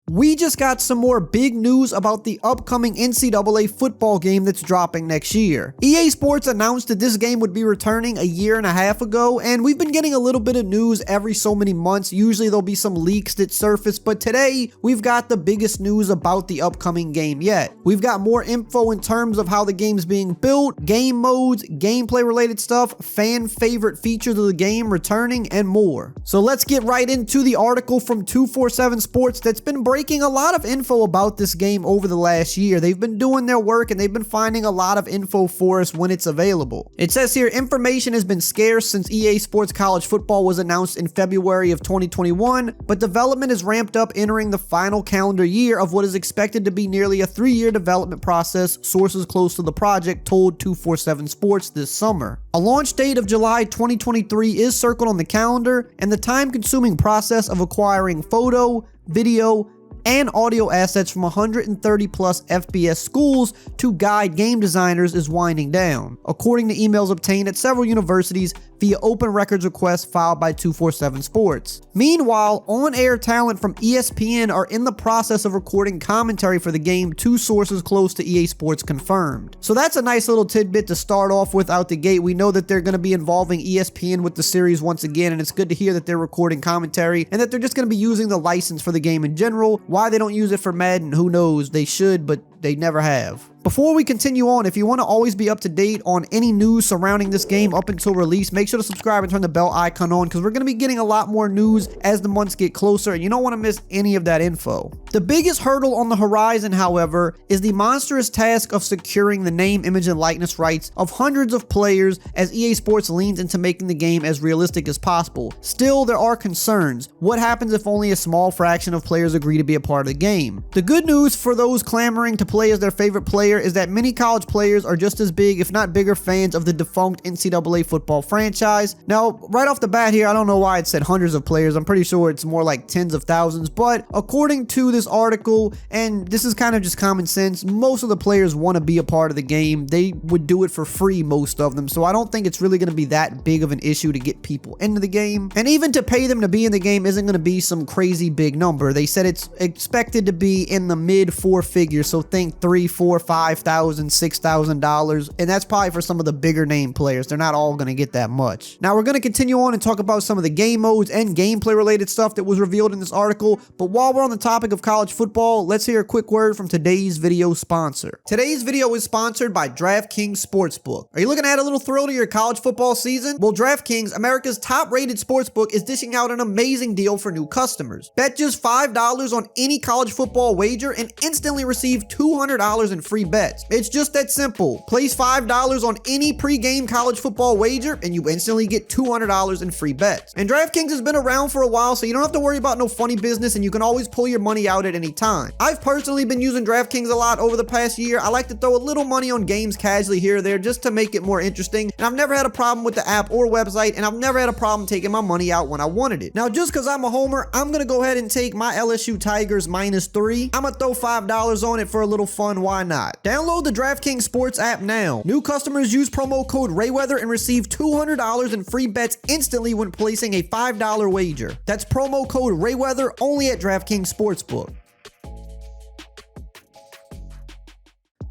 We just got some more big news about the upcoming NCAA football game that's dropping next year. EA Sports announced that this game would be returning a year and a half ago, and we've been getting a little bit of news every so many months. Usually there'll be some leaks that surface, but today we've got the biggest news about the upcoming game yet. We've got more info in terms of how the game's being built, game modes, gameplay related stuff, fan favorite features of the game returning, and more. So let's get right into the article from 247 Sports that's been breaking a lot of info about this game over the last year. They've been doing their work and they've been finding a lot of info for us when it's available. It says here, information has been scarce since EA Sports College Football was announced in February of 2021, but development is ramped up entering the final calendar year of what is expected to be nearly a 3-year development process, sources close to the project told 247 Sports this summer. A launch date of July 2023 is circled on the calendar, and the time-consuming process of acquiring photo, video, and audio assets from 130 plus FBS schools to guide game designers is winding down, according to emails obtained at several universities via open records requests filed by 247 Sports. Meanwhile, on-air talent from ESPN are in the process of recording commentary for the game, two sources close to EA Sports confirmed. So that's a nice little tidbit to start off with out the gate. We know that they're going to be involving ESPN with the series once again, and it's good to hear that they're recording commentary and that they're just going to be using the license for the game in general. Why they don't use it for Madden, who knows? They should, but they never have. Before we continue on, if you want to always be up to date on any news surrounding this game up until release, make sure to subscribe and turn the bell icon on because we're going to be getting a lot more news as the months get closer and you don't want to miss any of that info. The biggest hurdle on the horizon, however, is the monstrous task of securing the name, image, and likeness rights of hundreds of players as EA Sports leans into making the game as realistic as possible. Still, there are concerns. What happens if only a small fraction of players agree to be a part of the game? The good news for those clamoring to play as their favorite player is that many college players are just as big, if not bigger, fans of the defunct NCAA football franchise. Now, right off the bat here, I don't know why it said hundreds of players. I'm pretty sure it's more like tens of thousands, but according to this article, and this is kind of just common sense, most of the players want to be a part of the game. They would do it for free, most of them, so I don't think it's really going to be that big of an issue to get people into the game. And even to pay them to be in the game isn't going to be some crazy big number. They said it's expected to be in the mid four figures, so think $3,000, $4,000, $5,000, $6,000, and that's probably for some of the bigger name players. They're not all going to get that much. Now we're going to continue on and talk about some of the game modes and gameplay related stuff that was revealed in this article, but while we're on the topic of college football, let's hear a quick word from today's video sponsor. Today's video is sponsored by DraftKings Sportsbook. Are you looking to add a little thrill to your college football season? Well, DraftKings, America's top-rated sportsbook, is dishing out an amazing deal for new customers. Bet just $5 on any college football wager and instantly receive $200 in free bets. It's just that simple. Place $5 on any pre-game college football wager and you instantly get $200 in free bets. And DraftKings has been around for a while, so you don't have to worry about no funny business and you can always pull your money out at any time. I've personally been using DraftKings a lot over the past year. I like to throw a little money on games casually here or there just to make it more interesting, and I've never had a problem with the app or website, and I've never had a problem taking my money out when I wanted it. Now, just because I'm a homer, I'm going to go ahead and take my LSU Tigers -3. I'm going to throw $5 on it for a little fun. Why not? Download the DraftKings Sports app now. New customers use promo code RayWeather and receive $200 in free bets instantly when placing a $5 wager. That's promo code RayWeather only at DraftKings Sportsbook.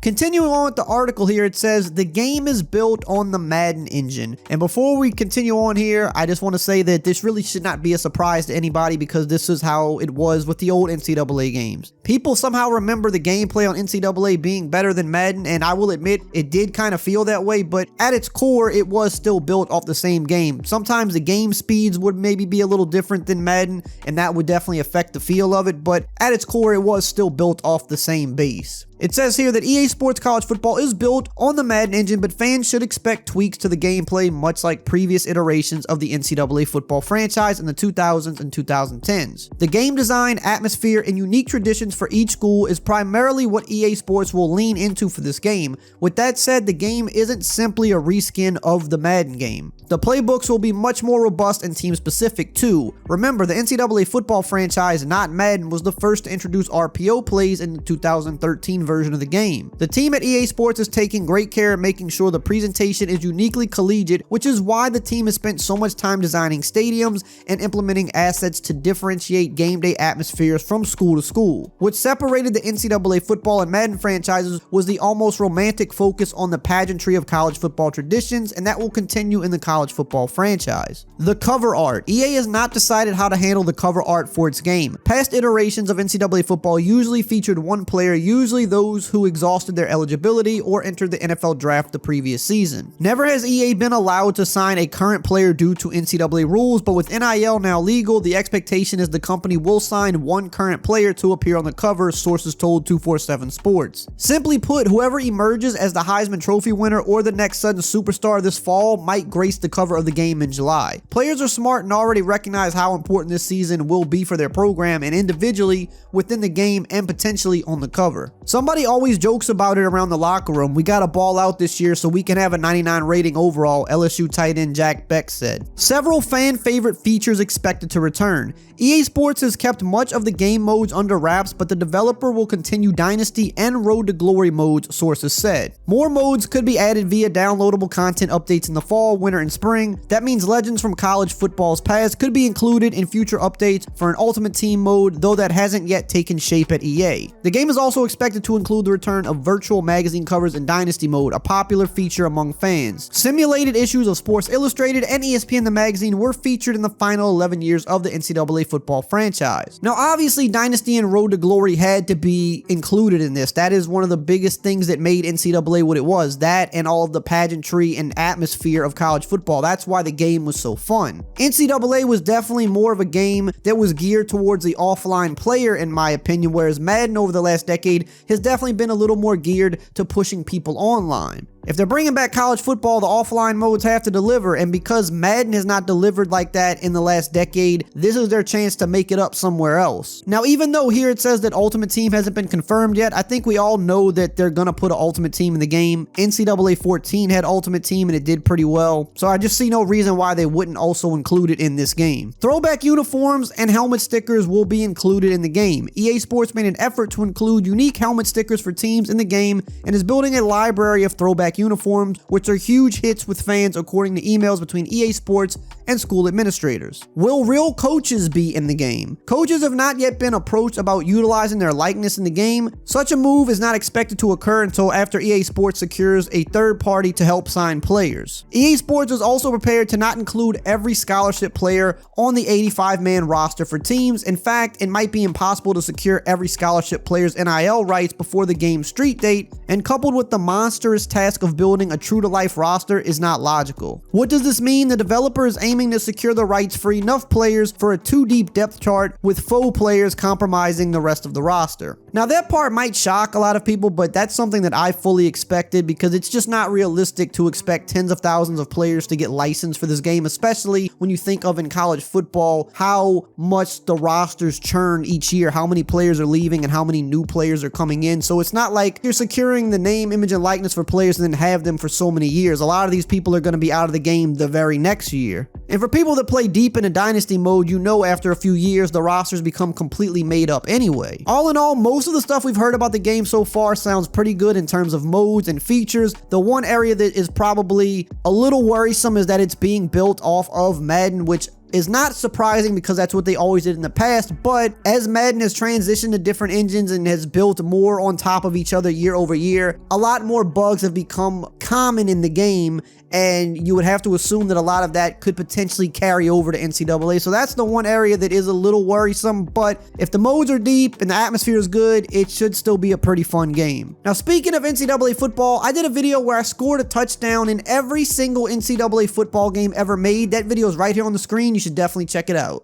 Continuing on with the article here, it says the game is built on the Madden engine. And before we continue on here, I just want to say that this really should not be a surprise to anybody because this is how it was with the old NCAA games. People somehow remember the gameplay on NCAA being better than Madden, and I will admit it did kind of feel that way, but at its core, it was still built off the same game. Sometimes the game speeds would maybe be a little different than Madden, and that would definitely affect the feel of it, but at its core, it was still built off the same base. It says here that EA Sports College Football is built on the Madden engine, but fans should expect tweaks to the gameplay much like previous iterations of the NCAA football franchise in the 2000s and 2010s. The game design, atmosphere, and unique traditions for each school is primarily what EA Sports will lean into for this game. With that said, the game isn't simply a reskin of the Madden game. The playbooks will be much more robust and team-specific too. Remember, the NCAA football franchise, not Madden, was the first to introduce RPO plays in the 2013 version of the game. The team at EA Sports is taking great care of making sure the presentation is uniquely collegiate, which is why the team has spent so much time designing stadiums and implementing assets to differentiate game day atmospheres from school to school. What separated the NCAA football and Madden franchises was the almost romantic focus on the pageantry of college football traditions, and that will continue in the college football franchise. The cover art. EA has not decided how to handle the cover art for its game. Past iterations of NCAA football usually featured one player, usually those who exhausted their eligibility or entered the NFL draft the previous season. Never has EA been allowed to sign a current player due to NCAA rules, but with NIL now legal, the expectation is the company will sign one current player to appear on the cover, sources told 247 Sports. Simply put, whoever emerges as the Heisman Trophy winner or the next sudden superstar this fall might grace the cover of the game in July. Players are smart and already recognize how important this season will be for their program and individually within the game and potentially on the cover. Somebody always jokes about it around the locker room. We got to ball out this year so we can have a 99 rating overall, LSU tight end Jack Beck said. Several fan favorite features expected to return. EA Sports has kept much of the game modes under wraps, but the developer will continue Dynasty and Road to Glory modes, sources said. More modes could be added via downloadable content updates in the fall, winter, and spring. That means legends from college football's past could be included in future updates for an Ultimate Team mode, though that hasn't yet taken shape at EA. The game is also expected to include the return of virtual magazine covers in Dynasty mode, a popular feature among fans. Simulated issues of Sports Illustrated and ESPN the Magazine were featured in the final 11 years of the NCAA football franchise. Now, obviously, Dynasty and Road to Glory had to be included in this. That is one of the biggest things that made NCAA what it was. That and all of the pageantry and atmosphere of college football. That's why the game was so fun. NCAA was definitely more of a game that was geared towards the offline player, in my opinion, whereas Madden over the last decade has definitely been a little more geared to pushing people online. If they're bringing back college football, the offline modes have to deliver, and because Madden has not delivered like that in the last decade, this is their chance to make it up somewhere else. Now, even though here it says that Ultimate Team hasn't been confirmed yet, I think we all know that they're gonna put an Ultimate Team in the game. NCAA 14 had Ultimate Team and it did pretty well, so I just see no reason why they wouldn't also include it in this game. Throwback uniforms and helmet stickers will be included in the game. EA Sports made an effort to include unique helmet stickers for teams in the game and is building a library of throwback uniforms, which are huge hits with fans according to emails between EA Sports and school administrators. Will real coaches be in the game? Coaches have not yet been approached about utilizing their likeness in the game. Such a move is not expected to occur until after EA Sports secures a third party to help sign players. EA Sports is also prepared to not include every scholarship player on the 85-man roster for teams. In fact, it might be impossible to secure every scholarship player's NIL rights before the game's street date, and coupled with the monstrous task of building a true-to-life roster is not logical. What does this mean? The developer is aiming to secure the rights for enough players for a too-deep depth chart, with faux players compromising the rest of the roster. Now, that part might shock a lot of people, but that's something that I fully expected because it's just not realistic to expect tens of thousands of players to get licensed for this game, especially when you think of in college football how much the rosters churn each year, how many players are leaving and how many new players are coming in. So it's not like you're securing the name, image, and likeness for players and then have them for so many years. A lot of these people are going to be out of the game the very next year. And for people that play deep into Dynasty mode, you know after a few years the rosters become completely made up anyway. All in all, most of the stuff we've heard about the game so far sounds pretty good in terms of modes and features. The one area that is probably a little worrisome is that it's being built off of Madden, which is not surprising because that's what they always did in the past, but as Madden has transitioned to different engines and has built more on top of each other year over year, a lot more bugs have become common in the game, and you would have to assume that a lot of that could potentially carry over to NCAA. So that's the one area that is a little worrisome, but if the modes are deep and the atmosphere is good, it should still be a pretty fun game. Now, speaking of NCAA football, I did a video where I scored a touchdown in every single NCAA football game ever made. That video is right here on the screen. You should definitely check it out.